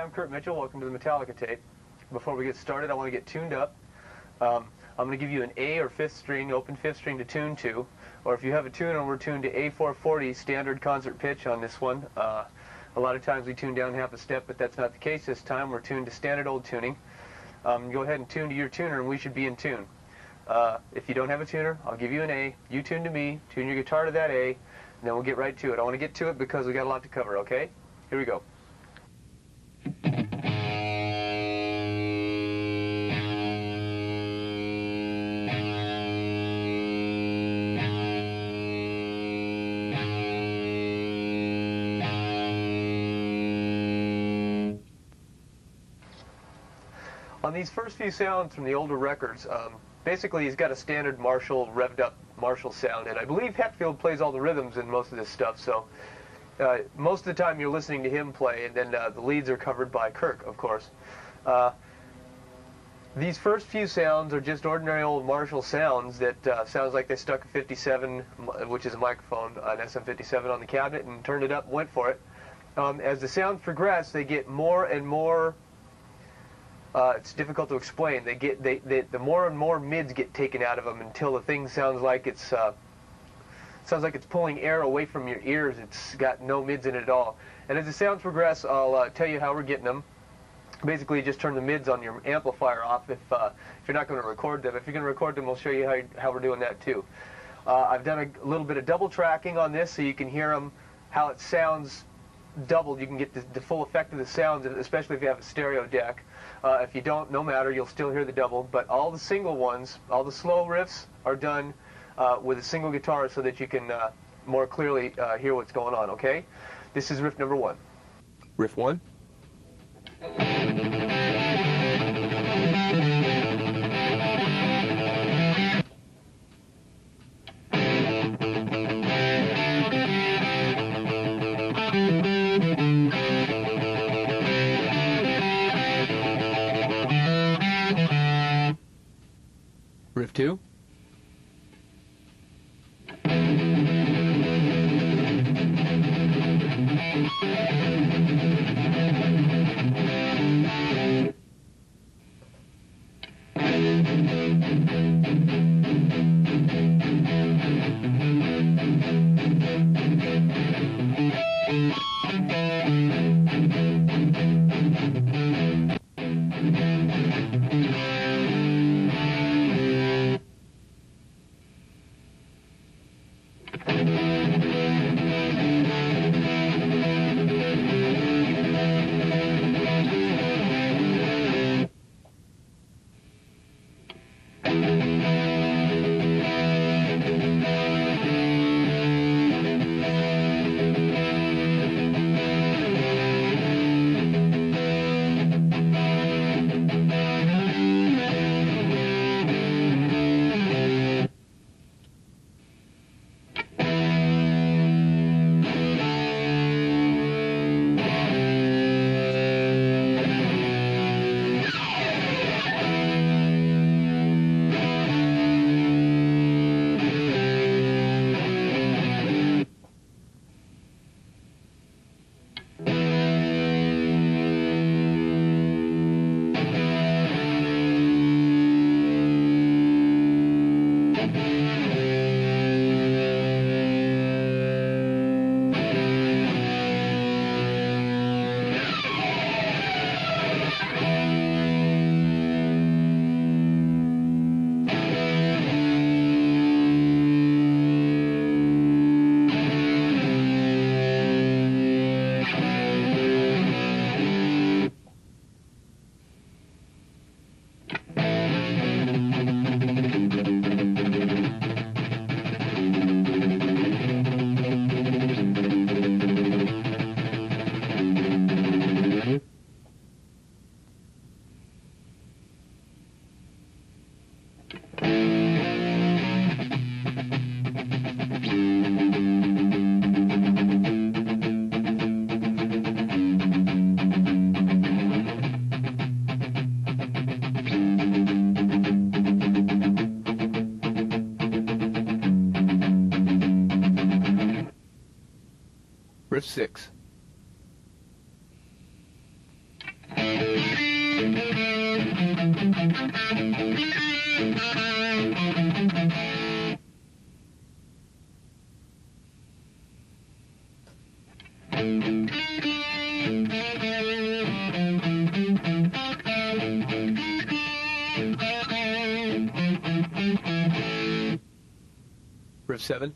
I'm Kurt Mitchell. Welcome to the Metallica tape. Before we get started, I want to get tuned up. I'm going to give you an A or fifth string, open fifth string to tune to. Or if you have a tuner, we're tuned to A440 standard concert pitch on this one. A lot of times we tune down half a step, but that's not the case this time. We're tuned to standard old tuning. Go ahead and tune to your tuner, and we should be in tune. If you don't have a tuner, I'll give you an A. You tune to me, tune your guitar to that A, and then we'll get right to it. I want to get to it because we got a lot to cover, okay? Here we go. On these first few sounds from the older records, basically he's got a standard Marshall, revved up Marshall sound, and I believe Hetfield plays all the rhythms in most of this stuff, so most of the time you're listening to him play, and then the leads are covered by Kirk, of course. These first few sounds are just ordinary old Marshall sounds that sounds like they stuck a 57, which is a microphone, an SM57 on the cabinet, and turned it up and went for it. As the sounds progress, they get more and more. It's difficult to explain. The more and more mids get taken out of them until the thing sounds like it's pulling air away from your ears. It's got no mids in it at all. And as the sounds progress, I'll tell you how we're getting them. Basically, just turn the mids on your amplifier off if you're not going to record them. If you're going to record them, we'll show you how we're doing that too. I've done a little bit of double tracking on this so you can hear them, how it sounds doubled. You can get the full effect of the sounds, especially if you have a stereo deck. If you don't, no matter, you'll still hear the double. But all the single ones, all the slow riffs are done with a single guitar so that you can more clearly hear what's going on, okay? This is riff number 1. Riff 1. Riff 2. Riff 6. Riff 7.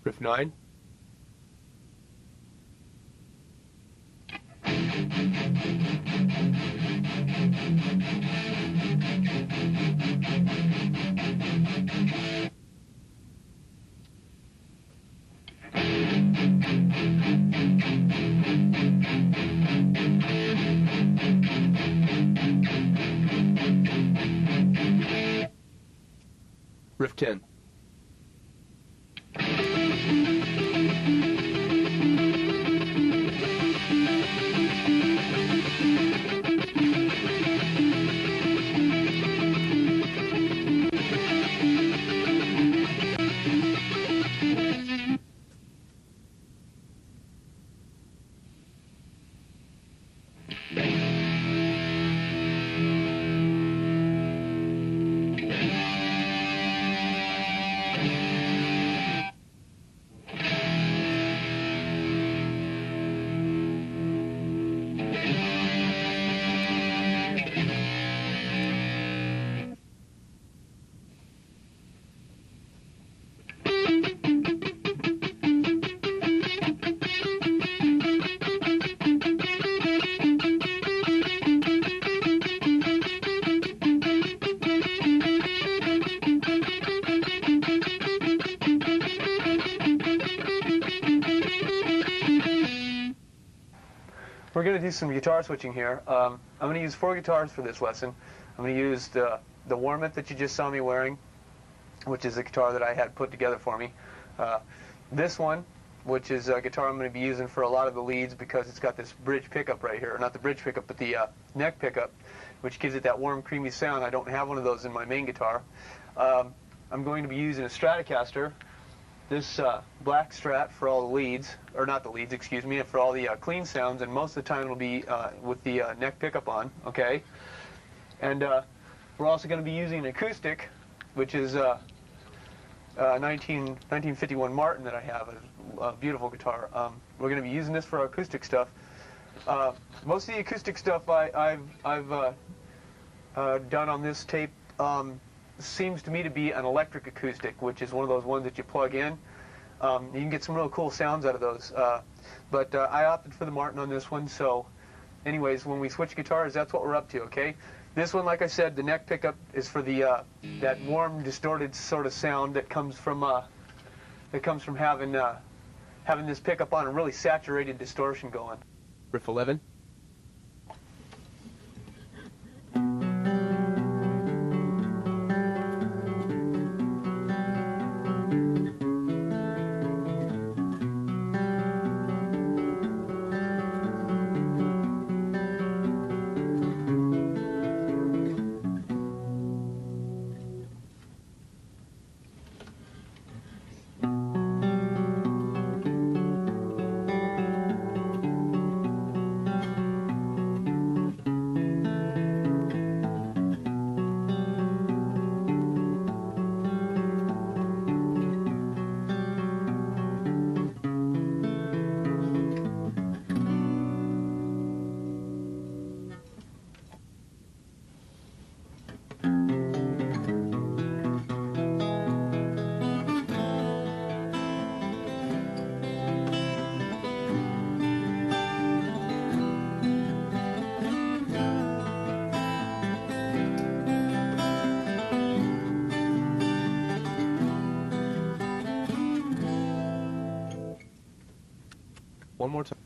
Riff 9. Riff 10. We're going to do some guitar switching here. I'm going to use 4 guitars for this lesson. I'm going to use the Warmth that you just saw me wearing, which is a guitar that I had put together for me. This one, which is a guitar I'm going to be using for a lot of the leads because it's got this bridge pickup right here. Not the bridge pickup, but the neck pickup, which gives it that warm, creamy sound. I don't have one of those in my main guitar. I'm going to be using a Stratocaster. This black Strat for all the leads, or not the leads, excuse me, for all the clean sounds, and most of the time it'll be with the neck pickup on, okay? And we're also going to be using an acoustic, which is 1951 Martin that I have, a beautiful guitar. We're going to be using this for our acoustic stuff. Most of the acoustic stuff I've done on this tape seems to me to be an electric acoustic, which is one of those ones that you plug in. You can get some real cool sounds out of those. But I opted for the Martin on this one, so anyways, when we switch guitars, that's what we're up to, okay? This one, like I said, the neck pickup is for the that warm, distorted sort of sound that comes from having this pickup on a really saturated distortion going. Riff 11. One more time.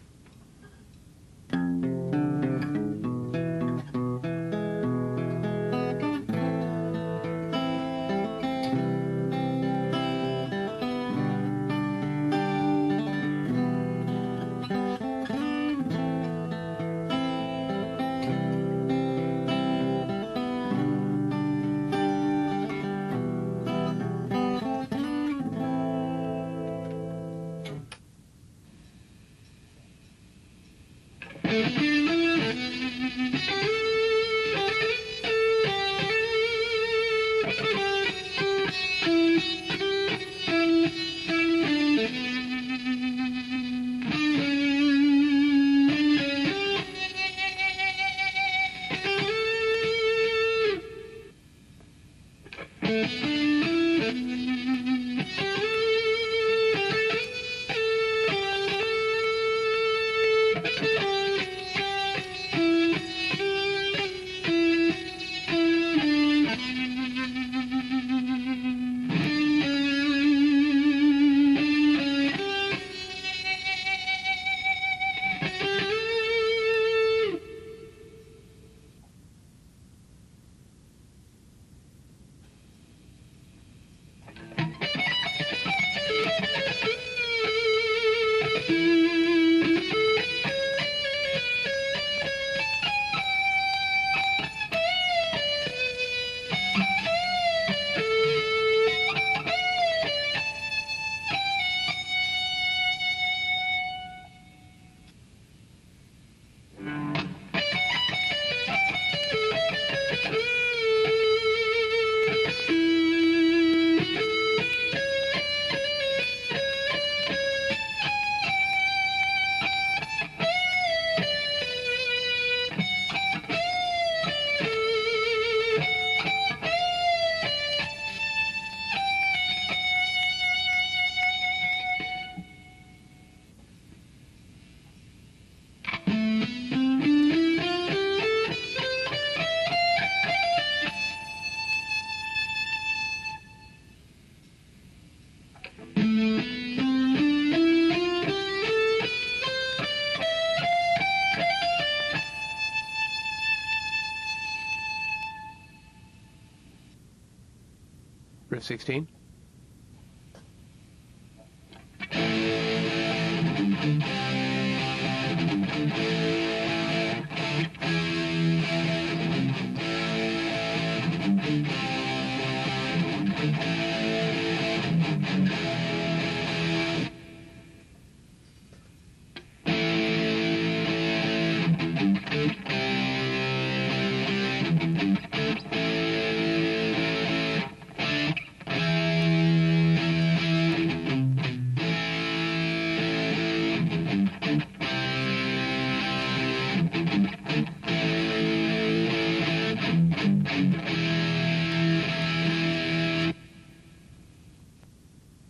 Riff 16.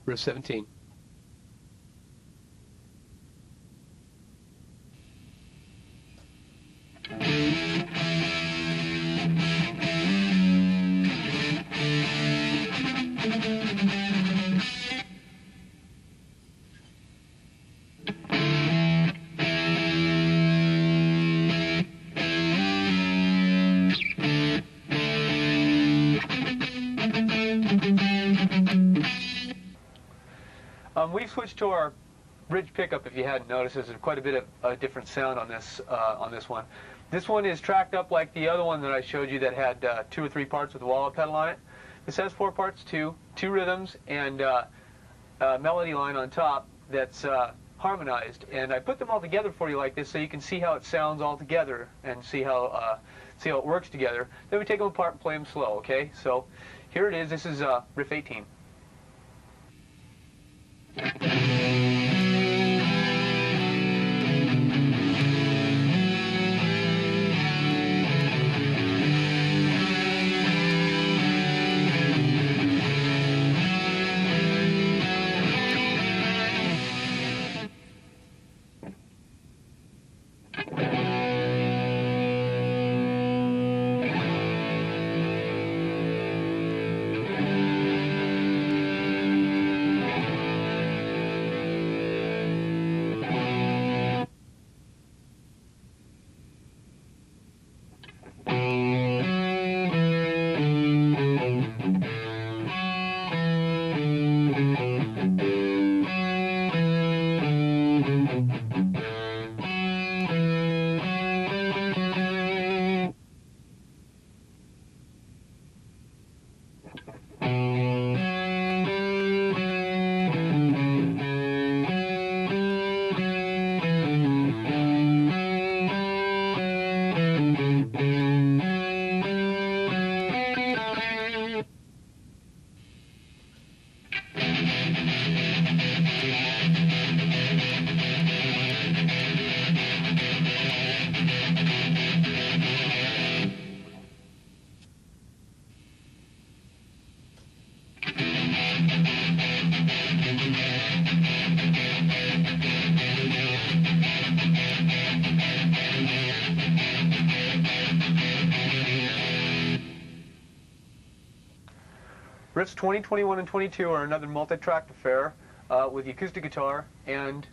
Riff 17. We've switched to our bridge pickup. If you hadn't noticed, there's quite a bit of a different sound on this one. This one is tracked up like the other one that I showed you that had 2 or 3 parts with a wall pedal on it. This has 4 parts too, 2 rhythms and a melody line on top that's harmonized. And I put them all together for you like this so you can see how it sounds all together and see how it works together. Then we take them apart and play them slow. Okay, so here it is. This is riff 18. Riffs 20, 21, and 22 are another multi-tracked affair with the acoustic guitar, and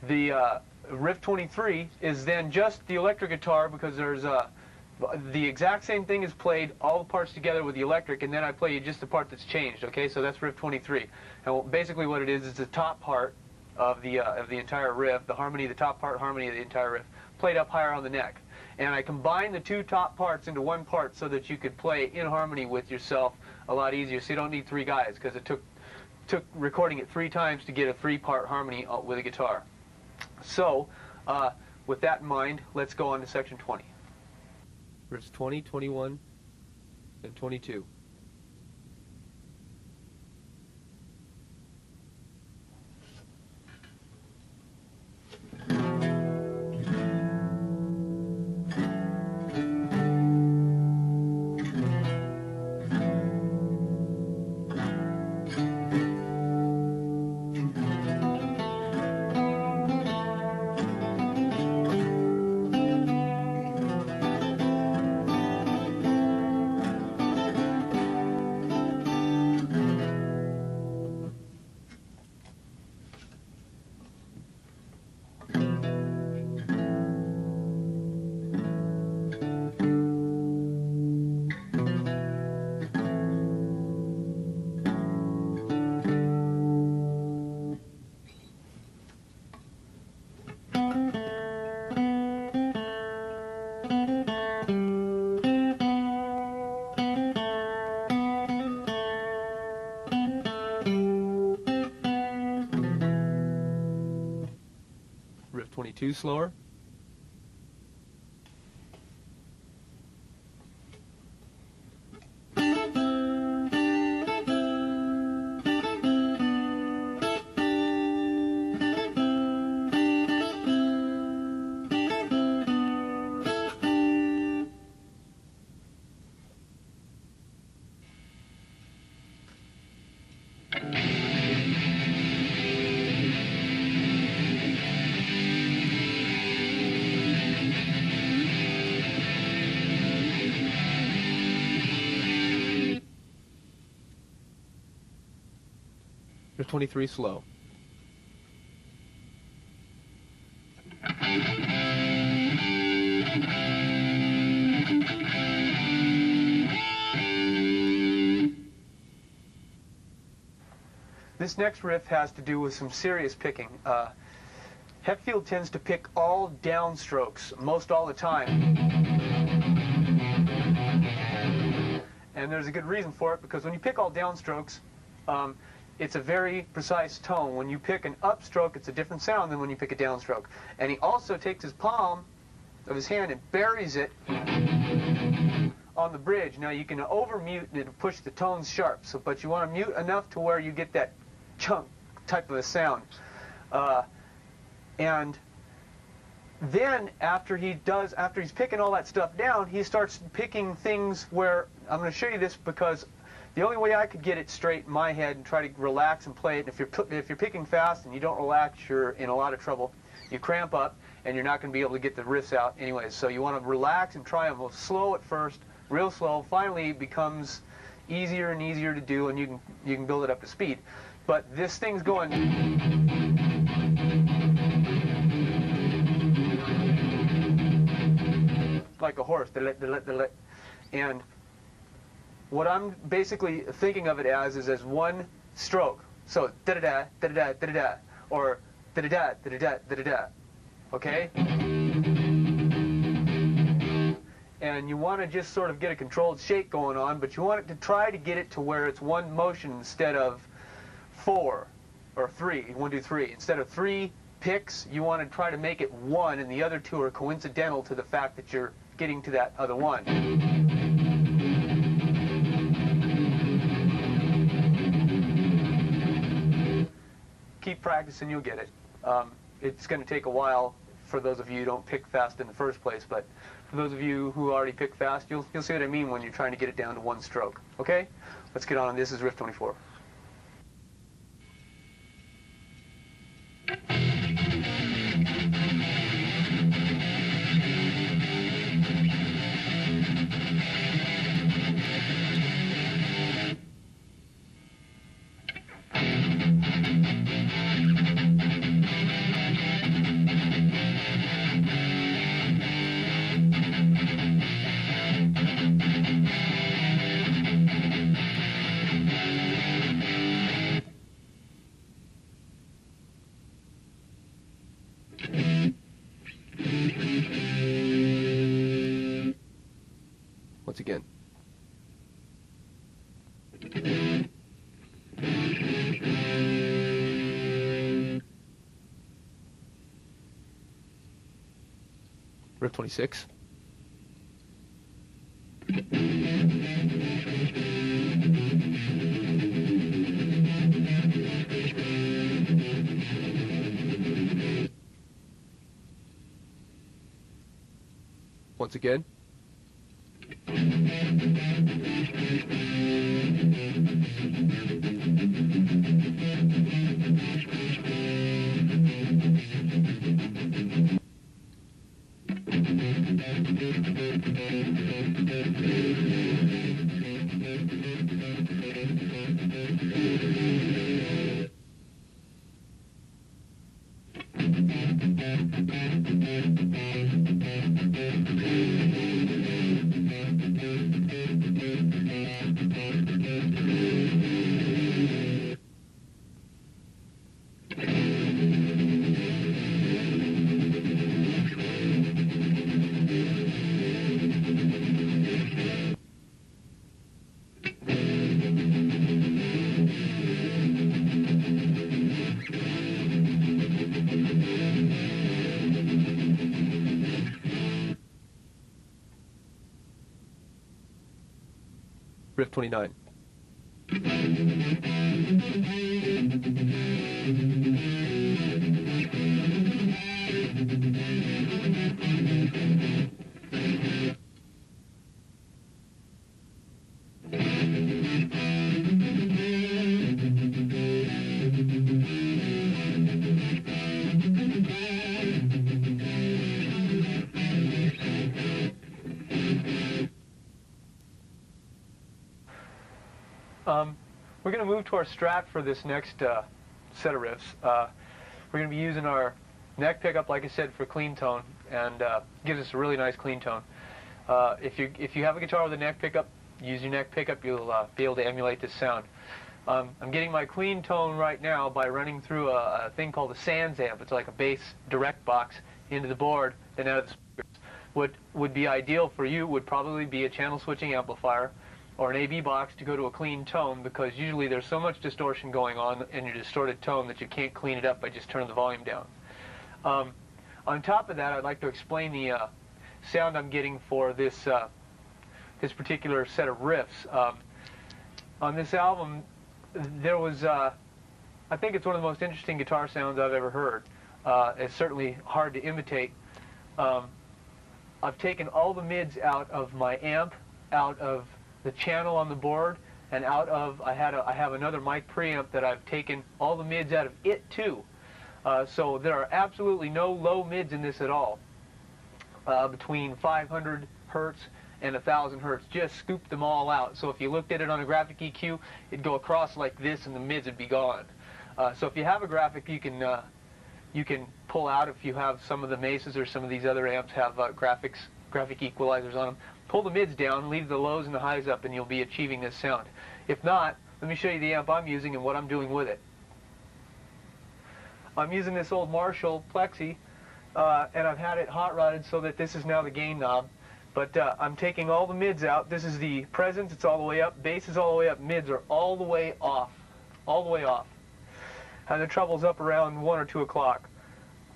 the Riff 23 is then just the electric guitar, because there's the exact same thing is played, all the parts together with the electric, and then I play you just the part that's changed. Okay, so that's Riff 23. And basically what it is the top part of the entire riff, the harmony, the top part harmony of the entire riff, played up higher on the neck. And I combined the two top parts into one part so that you could play in harmony with yourself a lot easier. So you don't need three guys, because it took recording it 3 times to get a 3-part harmony with a guitar. So with that in mind, let's go on to section 20. Riffs 20, 21, and 22. Riff 22 slower. Riff 23 slow. This next riff has to do with some serious picking. Hetfield tends to pick all downstrokes most all the time. And there's a good reason for it, because when you pick all downstrokes, it's a very precise tone. When you pick an upstroke, it's a different sound than when you pick a downstroke. And he also takes his palm of his hand and buries it on the bridge. Now you can over-mute and it'll push the tones sharp, but you want to mute enough to where you get that chunk type of a sound. And then after he's picking all that stuff down, he starts picking things where, I'm going to show you this because the only way I could get it straight in my head and try to relax and play it, and if you're picking fast and you don't relax, you're in a lot of trouble. You cramp up and you're not going to be able to get the riffs out anyways. So you want to relax and try them slow at first, real slow. Finally it becomes easier and easier to do, and you can build it up to speed. But this thing's going like a horse, and what I'm basically thinking of it as is as one stroke. So da-da-da, da-da-da, da-da-da, or da-da-da, da-da-da, da-da-da, okay? And you want to just sort of get a controlled shake going on, but you want it to try to get it to where it's one motion instead of 4 or 3, 1, 2, 3. Instead of 3 picks, you want to try to make it 1, and the other 2 are coincidental to the fact that you're getting to that other one. Keep practicing, you'll get it. It's going to take a while for those of you who don't pick fast in the first place, but for those of you who already pick fast, you'll see what I mean when you're trying to get it down to one stroke. Okay? Let's get on. This is Riff 24. once again. Riff 26. Once again. Riff 29. We're going to move to our Strat for this next set of riffs. We're going to be using our neck pickup, like I said, for clean tone, and gives us a really nice clean tone. If you have a guitar with a neck pickup, use your neck pickup. You'll be able to emulate this sound. I'm getting my clean tone right now by running through a thing called a Sans amp. It's like a bass direct box into the board and out of the speakers. What would be ideal for you would probably be a channel switching amplifier or an AB box to go to a clean tone, because usually there's so much distortion going on in your distorted tone that you can't clean it up by just turning the volume down. On top of that, I'd like to explain the sound I'm getting for this this particular set of riffs. On this album, there was, I think it's one of the most interesting guitar sounds I've ever heard. It's certainly hard to imitate. I've taken all the mids out of my amp, out of the channel on the board, and out of, I have another mic preamp that I've taken all the mids out of it too. So there are absolutely no low mids in this at all. Between 500 hertz and 1,000 hertz, just scooped them all out. So if you looked at it on a graphic EQ, it'd go across like this and the mids would be gone. So if you have a graphic, you can pull out, if you have some of the Mesas or some of these other amps have graphic equalizers on them, pull the mids down, leave the lows and the highs up, and you'll be achieving this sound. If not, let me show you the amp I'm using and what I'm doing with it. I'm using this old Marshall Plexi, and I've had it hot rodded so that this is now the gain knob. But I'm taking all the mids out. This is the presence, it's all the way up. Bass is all the way up. Mids are all the way off. All the way off. And the treble's up around 1 or 2 o'clock.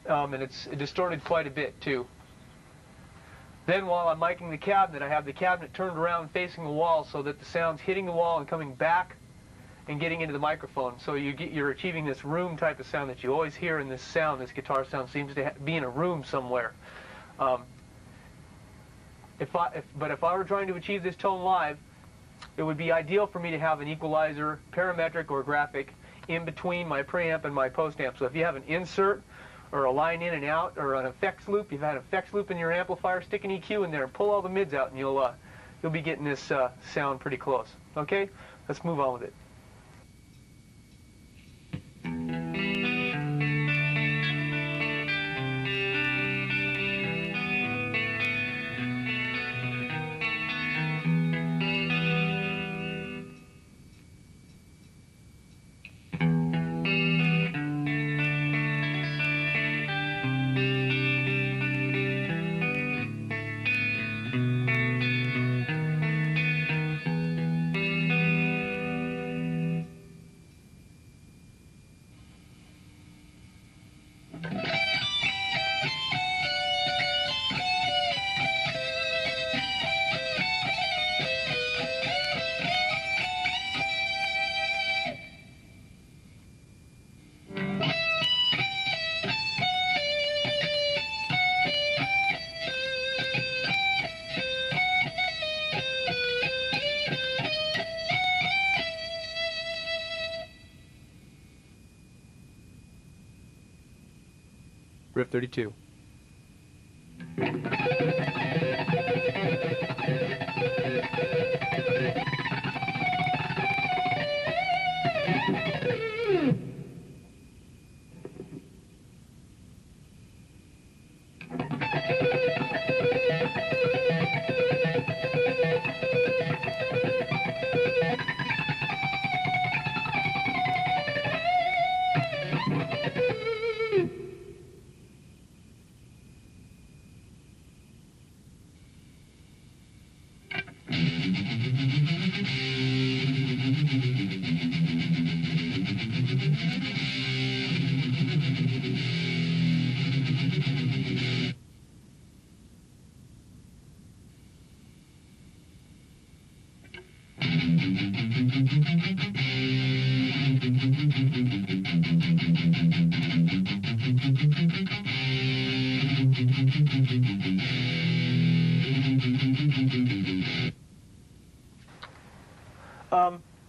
And it's distorted quite a bit, too. Then while I'm miking the cabinet, I have the cabinet turned around facing the wall so that the sound's hitting the wall and coming back and getting into the microphone. So you're achieving this room type of sound that you always hear in this sound. This guitar sound seems to be in a room somewhere. But if I were trying to achieve this tone live, it would be ideal for me to have an equalizer, parametric or graphic, in between my preamp and my post amp. So if you have an insert or a line in and out or an effects loop, you've had an effects loop in your amplifier, stick an EQ in there and pull all the mids out, and you'll be getting this sound pretty close. Okay, let's move on with it. Riff 32.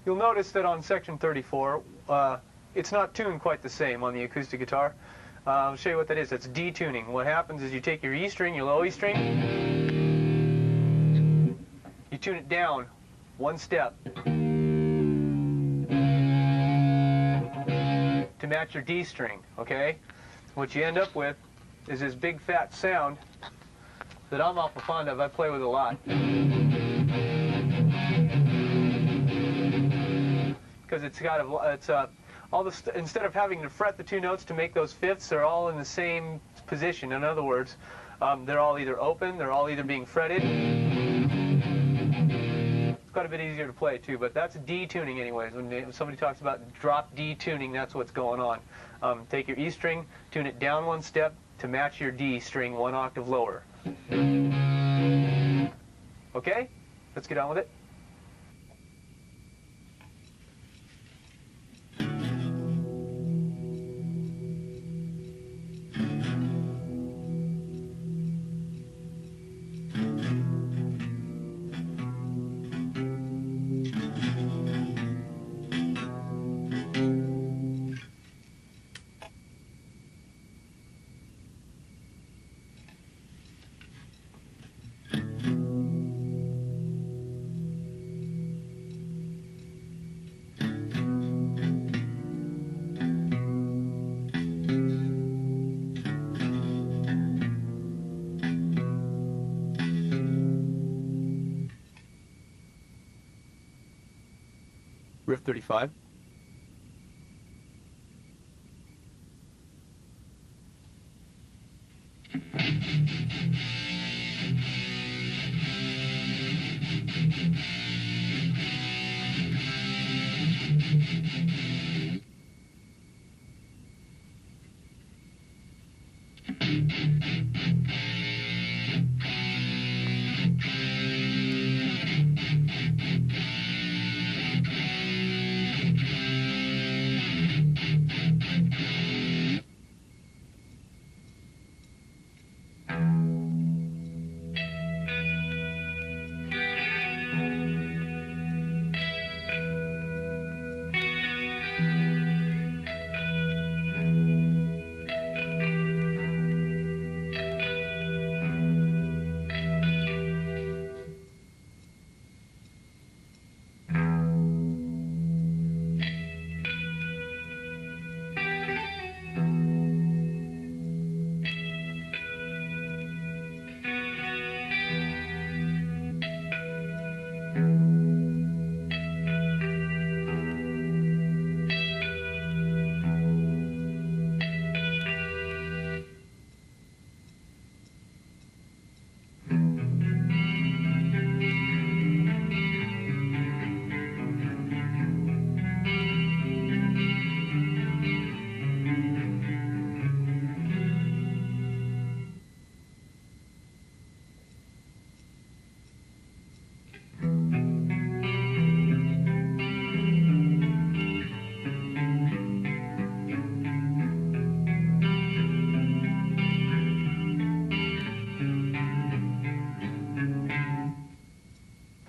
You'll notice that on section 34, it's not tuned quite the same on the acoustic guitar. I'll show you what that is. That's detuning. What happens is you take your E string, your low E string, you tune it down one step to match your D string, okay? What you end up with is this big fat sound that I'm awful fond of. I play with a lot. Because it's got all the instead of having to fret the two notes to make those fifths, they're all in the same position. In other words, they're all either open, they're all either being fretted. It's quite a bit easier to play too, but that's detuning anyways. When somebody talks about drop detuning, that's what's going on. Take your E string, tune it down one step to match your D string one octave lower. Okay? Let's get on with it. Riff 35.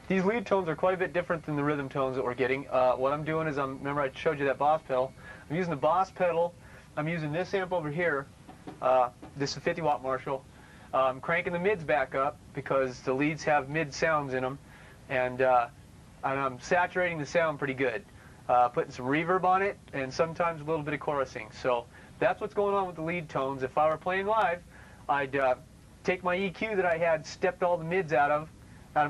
These lead tones are quite a bit different than the rhythm tones that we're getting. What I'm doing is, remember I showed you that boss pedal. I'm using the boss pedal. I'm using this amp over here This is a 50 watt Marshall. I'm cranking the mids back up because the leads have mid sounds in them, and I'm saturating the sound pretty good. Putting some reverb on it, and sometimes a little bit of chorusing. So that's what's going on with the lead tones. If I were playing live, I'd take my EQ that I had stepped all the mids out of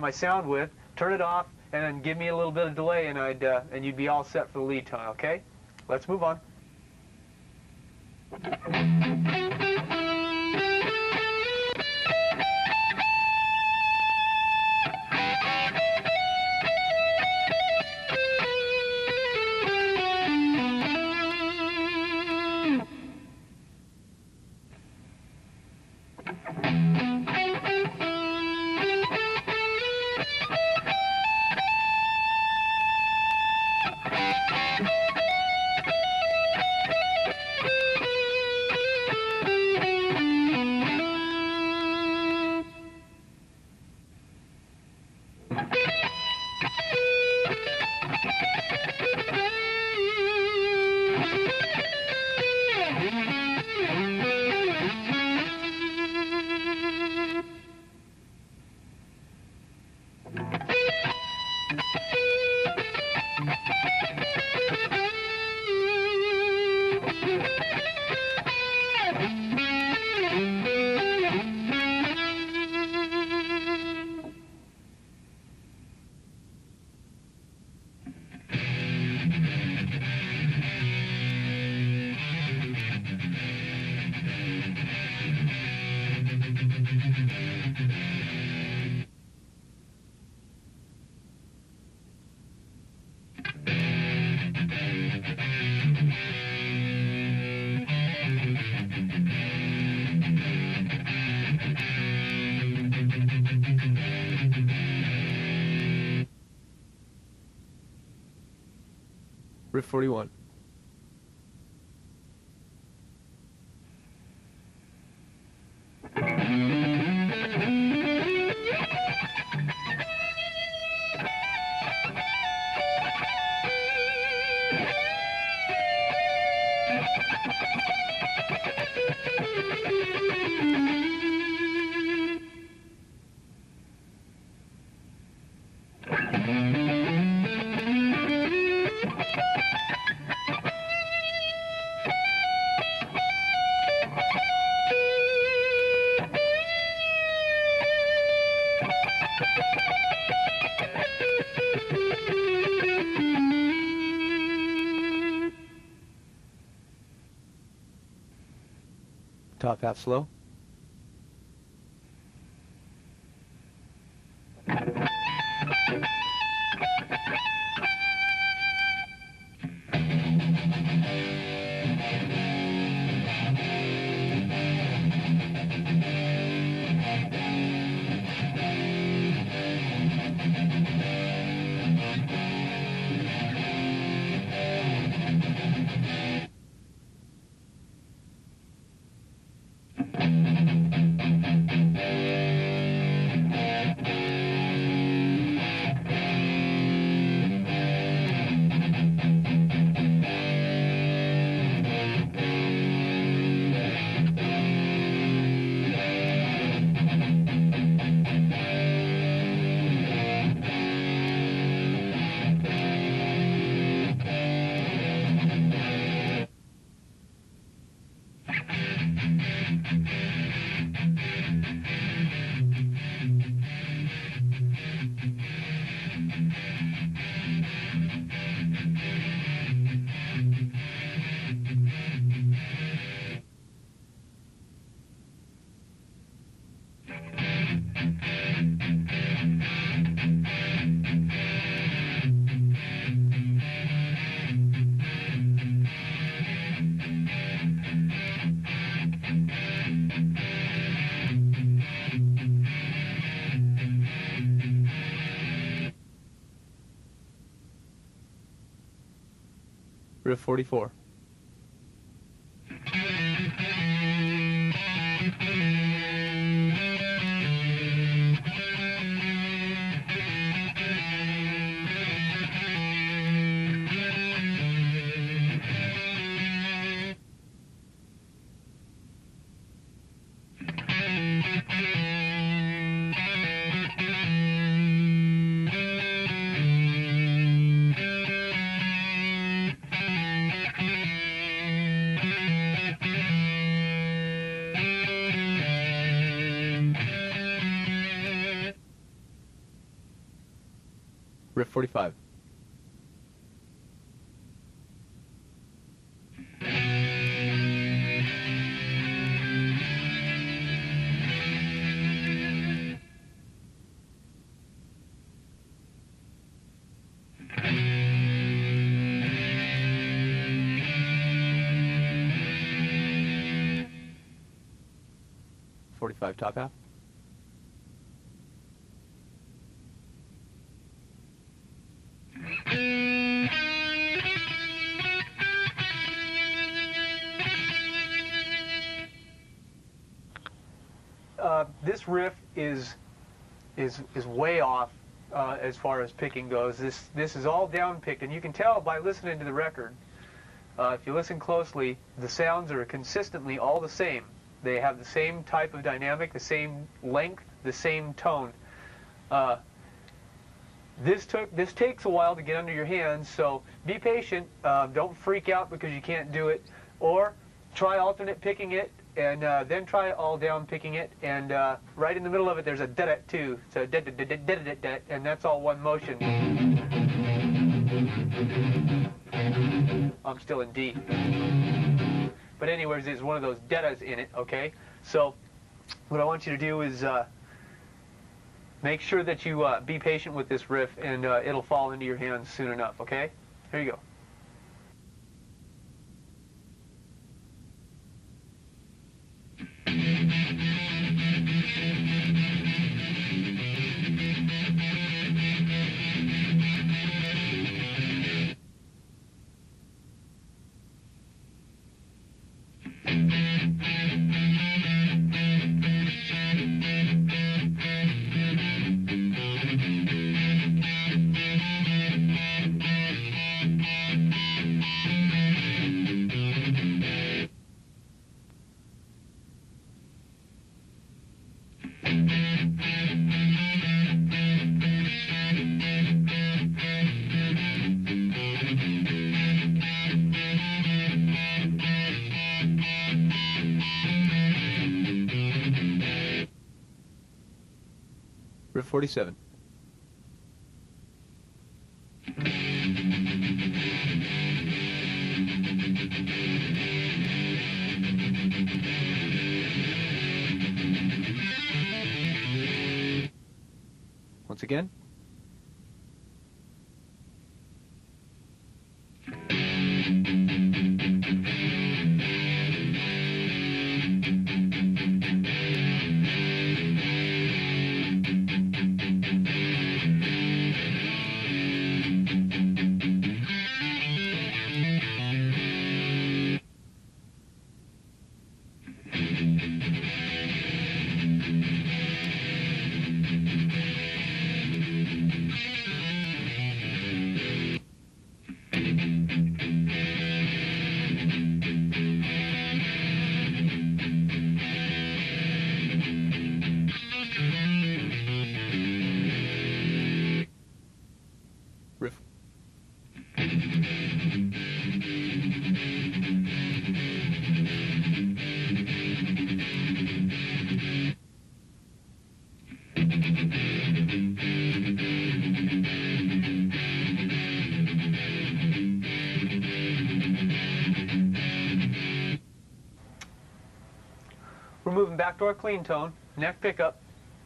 my sound with, turn it off, and then give me a little bit of delay, and you'd be all set for the lead tone. Okay, let's move on. Riff 41. Top half slow. Riff 44. Riff 45. Top half. This riff is way off as far as picking goes. This is all down picked, and you can tell by listening to the record. If you listen closely, the sounds are consistently all the same. They have the same type of dynamic, the same length, the same tone. This takes a while to get under your hands, so be patient. Don't freak out because you can't do it, or try alternate picking it, and then try all down picking it, and right in the middle of it there's a da-da too, so da-da-da-da-da-da-da, and that's all one motion. I'm still in D. But anyways, there's one of those da-das in it, okay? So what I want you to do is make sure that you be patient with this riff, and it'll fall into your hands soon enough, okay? Here you go. Riff 47. Once again. Riff. We're moving back to our clean tone, neck pickup,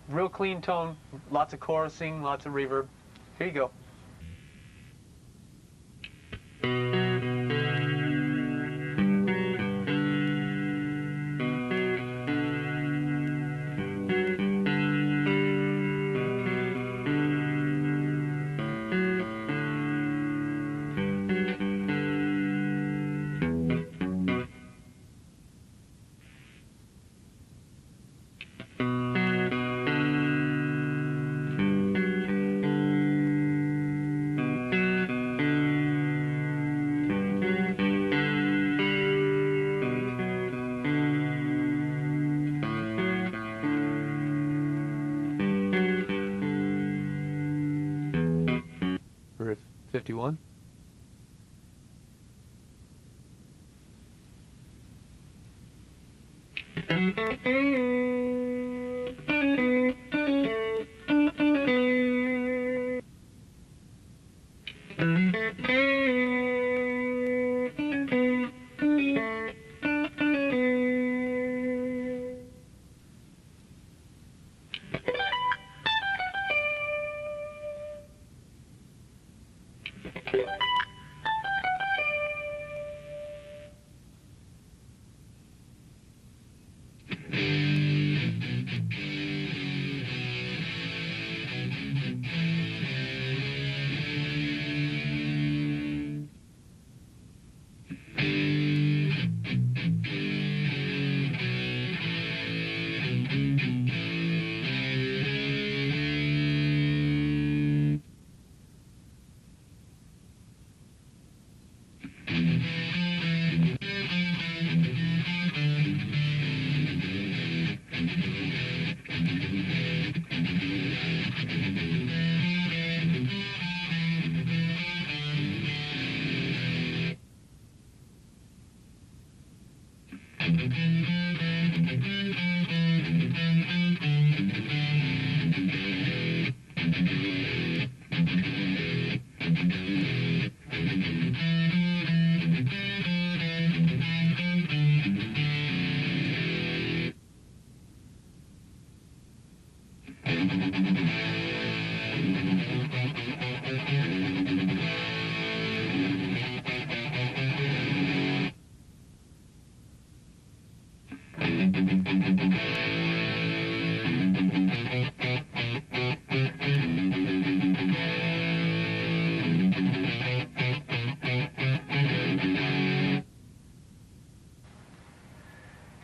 real clean tone, lots of chorusing, lots of reverb. Here you go. Riff 51.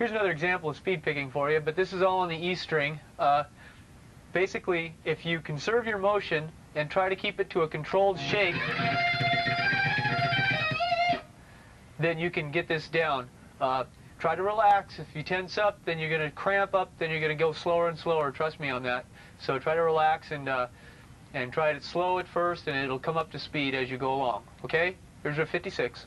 Here's another example of speed picking for you, but this is all on the E string. Basically, if you conserve your motion and try to keep it to a controlled shake, then you can get this down. Try to relax. If you tense up, then you're going to cramp up, then you're going to go slower and slower. Trust me on that. So try to relax and try it slow at first, and it'll come up to speed as you go along. Okay? Here's our 56.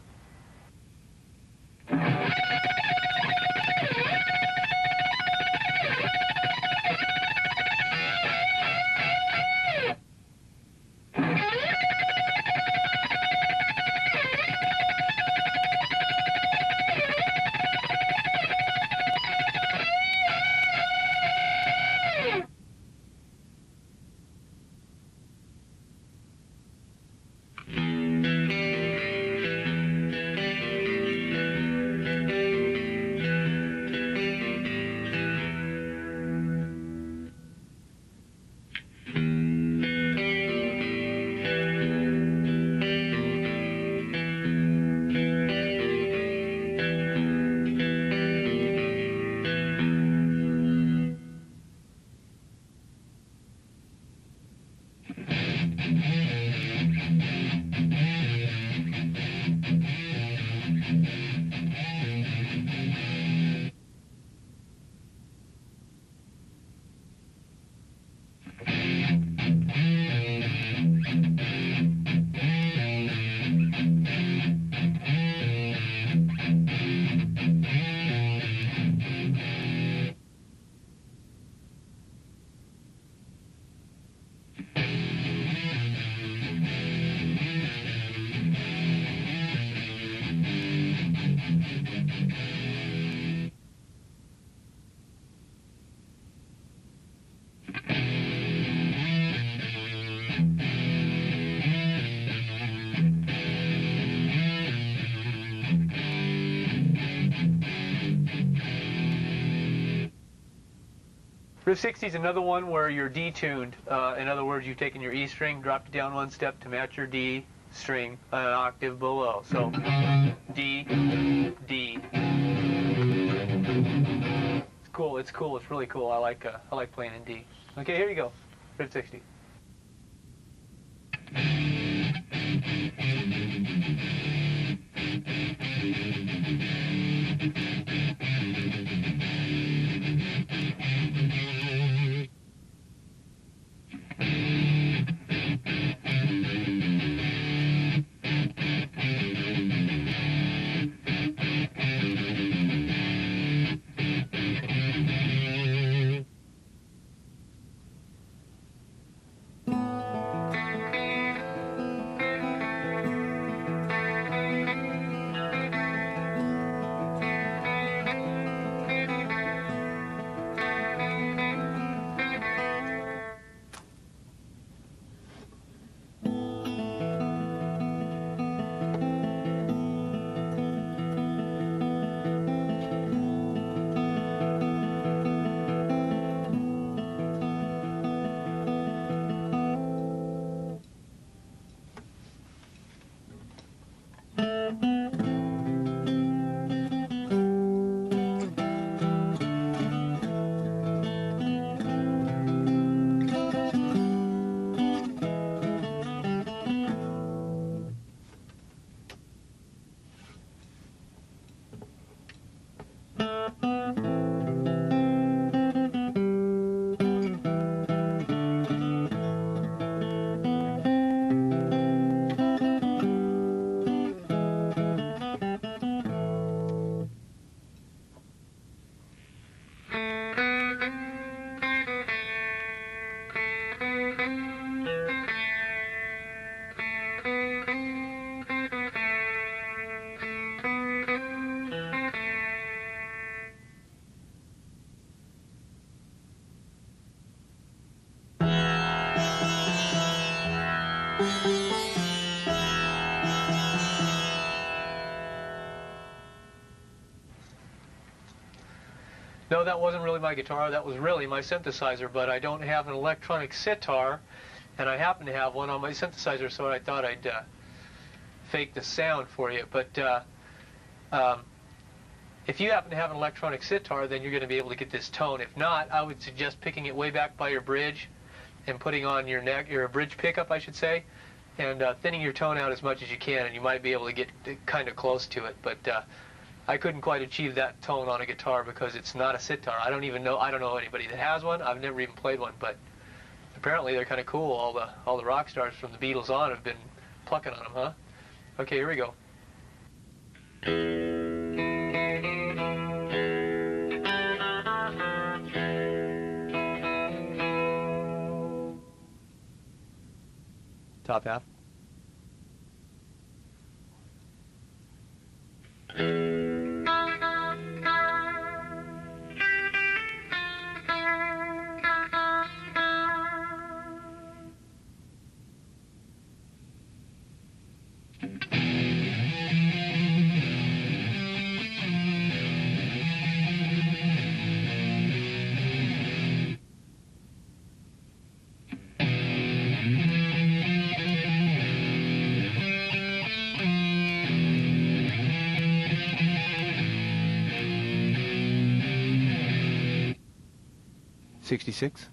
Riff 60 is another one where you're detuned. In other words, you've taken your E string, dropped it down one step to match your D string an octave below. So D, D. It's cool. It's cool. It's really cool. I like playing in D. Okay, here you go. Riff 60. No, that wasn't really my guitar, that was really my synthesizer, but I don't have an electronic sitar, and I happen to have one on my synthesizer, so I thought I'd fake the sound for you. But if you happen to have an electronic sitar, then you're going to be able to get this tone. If not, I would suggest picking it way back by your bridge and putting on your neck, your bridge pickup, I should say, and thinning your tone out as much as you can, and you might be able to get kind of close to it. But I couldn't quite achieve that tone on a guitar because it's not a sitar. I don't know anybody that has one. I've never even played one, but apparently they're kind of cool. All the rock stars from the Beatles on have been plucking on them, huh? Okay, here we go. Top half. $66.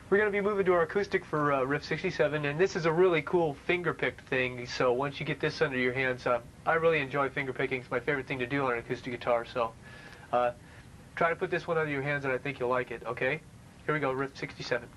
We're going to be moving to our acoustic for riff 67, and this is a really cool finger-picked thing, so once you get this under your hands, I really enjoy finger picking. It's my favorite thing to do on an acoustic guitar, so try to put this one under your hands and I think you'll like it, okay? Here we go, riff 67.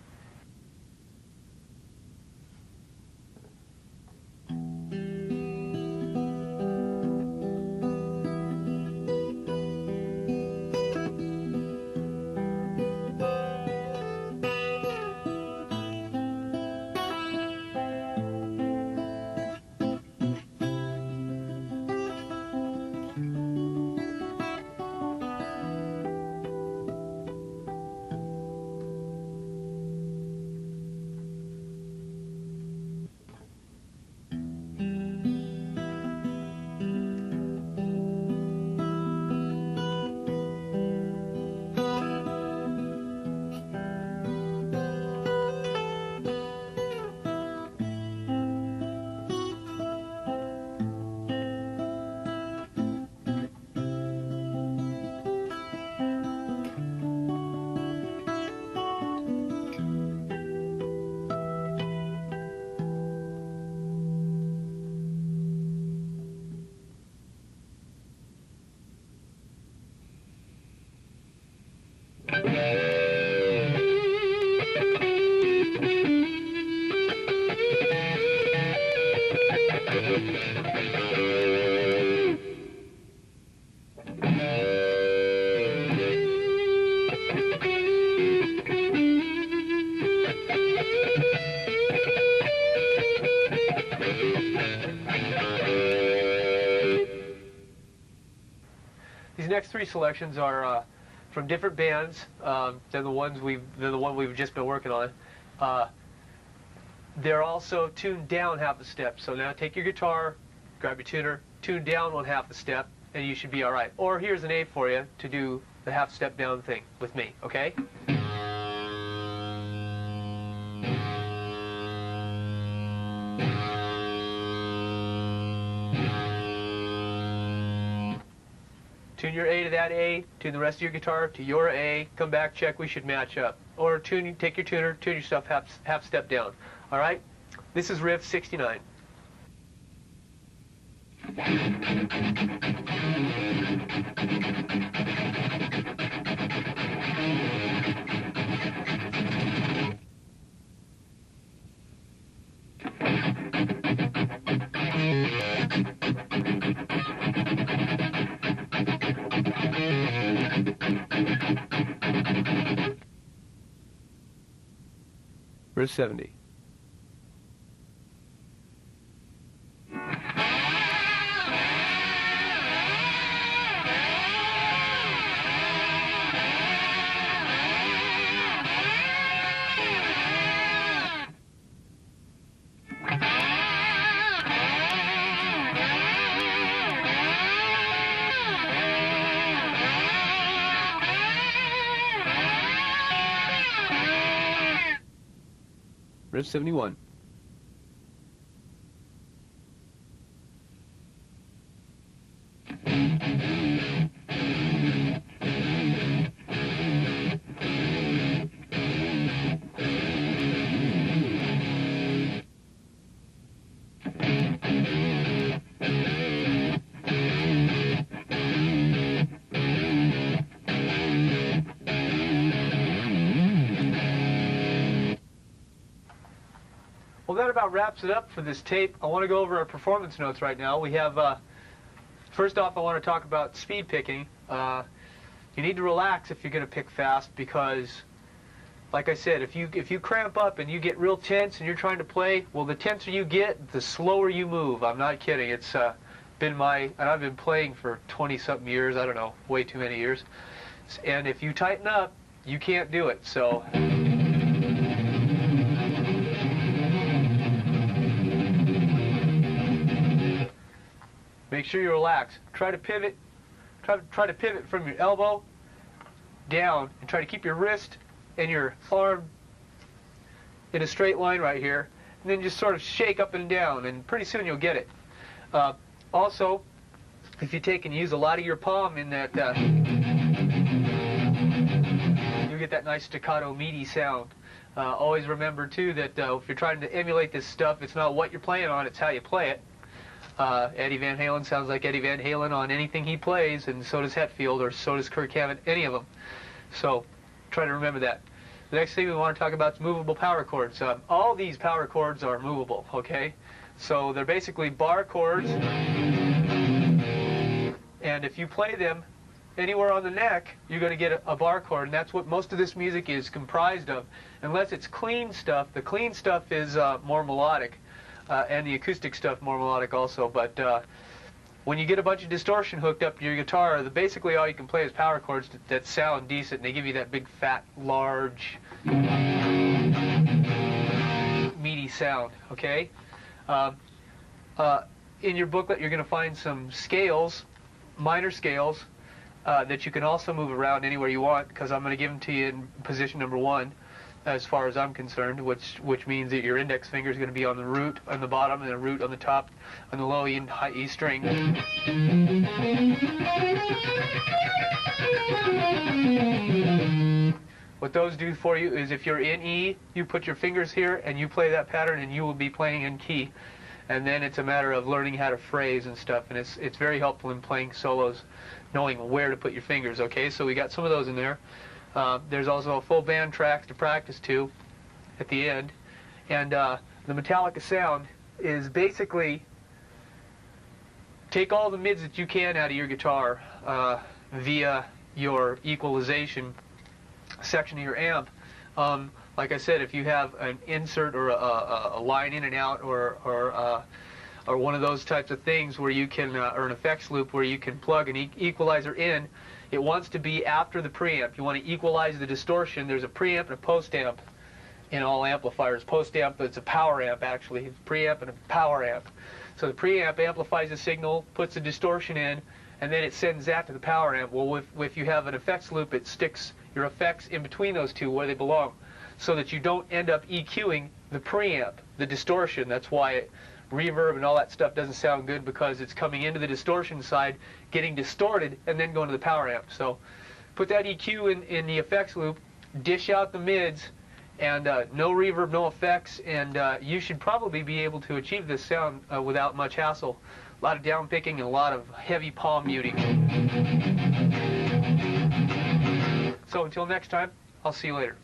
These next three selections are from different bands than the one we've just been working on. They're also tuned down half a step. So now take your guitar, grab your tuner, tune down 1/2 a step, and you should be all right. Or here's an A for you to do the half step down thing with me, okay? Tune your A to that A, tune the rest of your guitar to your A, come back, check, we should match up. Or take your tuner, tune your stuff half step down. All right? This is riff 69. Verse 70. Verse 71. Well, that about wraps it up for this tape. I want to go over our performance notes right now. We have, first off, I want to talk about speed picking. You need to relax if you're going to pick fast because, like I said, if you cramp up and you get real tense and you're trying to play, well, the tenser you get, the slower you move. I'm not kidding. It's and I've been playing for 20-something years. I don't know, way too many years. And if you tighten up, you can't do it. So. Make sure you relax. Try to pivot. Try to pivot from your elbow down, and try to keep your wrist and your arm in a straight line right here, and then just sort of shake up and down, and pretty soon you'll get it. Also, if you take and use a lot of your palm in that, you'll get that nice staccato, meaty sound. Always remember too that if you're trying to emulate this stuff, it's not what you're playing on; it's how you play it. Eddie Van Halen sounds like Eddie Van Halen on anything he plays, and so does Hetfield, or so does Kirk Hammett, any of them. So try to remember that. The next thing we want to talk about is movable power chords. All these power chords are movable, okay? So they're basically bar chords, and if you play them anywhere on the neck, you're going to get a bar chord, and that's what most of this music is comprised of. Unless it's clean stuff, the clean stuff is more melodic. And the acoustic stuff more melodic also, but when you get a bunch of distortion hooked up to your guitar, basically all you can play is power chords that sound decent, and they give you that big, fat, large, meaty sound, okay? In your booklet, you're going to find some scales, minor scales, that you can also move around anywhere you want, because I'm going to give them to you in position number 1. As far as I'm concerned, which means that your index finger is going to be on the root on the bottom and the root on the top, on the low E and high E string. What those do for you is if you're in E, you put your fingers here and you play that pattern, and you will be playing in key. And then it's a matter of learning how to phrase and stuff, and it's very helpful in playing solos, knowing where to put your fingers. Okay, so we got some of those in there. There's also a full band track to practice to at the end. And the Metallica sound is basically take all the mids that you can out of your guitar via your equalization section of your amp. Like I said, if you have an insert or a line in and out, or one of those types of things where you can, or an effects loop where you can plug an equalizer in, it wants to be after the preamp. You want to equalize the distortion. There's a preamp and a post-amp in all amplifiers. Post-amp, it's a power amp actually. It's preamp and a power amp. So the preamp amplifies the signal, puts the distortion in, and then it sends that to the power amp. Well, if you have an effects loop, it sticks your effects in between those two where they belong, so that you don't end up EQing the preamp, the distortion. That's why reverb and all that stuff doesn't sound good, because it's coming into the distortion side, getting distorted, and then going to the power amp. So put that EQ in the effects loop, dish out the mids, and no reverb, no effects, and you should probably be able to achieve this sound without much hassle. A lot of down picking and a lot of heavy palm muting. So until next time, I'll see you later.